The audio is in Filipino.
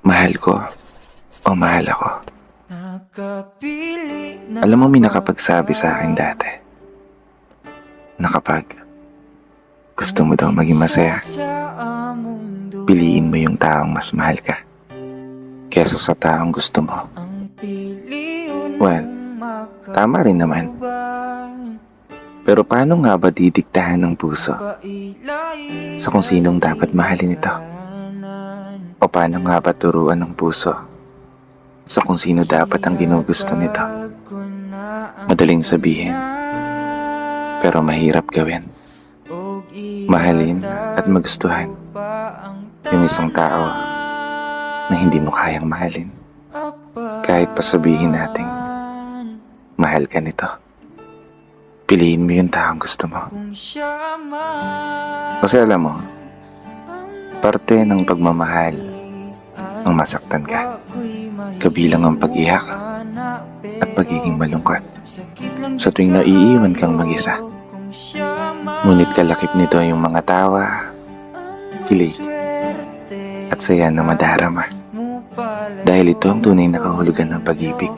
Mahal ko o mahal ako. Alam mo, may nakapagsabi sa akin dati na kapag gusto mo daw maging masaya, piliin mo yung taong mas mahal ka kesa sa taong gusto mo. Well, tama rin naman. Pero paano nga ba didiktahan ng puso sa kung sinong dapat mahalin ito? O paano nga ba turuan ng puso sa kung sino dapat ang ginugusto nito? Madaling sabihin, pero mahirap gawin. Mahalin at magustuhan yung isang tao na hindi mo kayang mahalin. Kahit pa sabihin natin, mahal ka nito. Piliin mo yung taong gusto mo. Kasi alam mo, parte ng pagmamahal ang masaktan ka. Kabilang ang pag-iyak at pagiging malungkot sa tuwing naiiwan kang mag-isa. Ngunit kalakip nito yung mga tawa, kilig, at saya na madarama. Dahil ito ang tunay na kahulugan ng pag-ibig.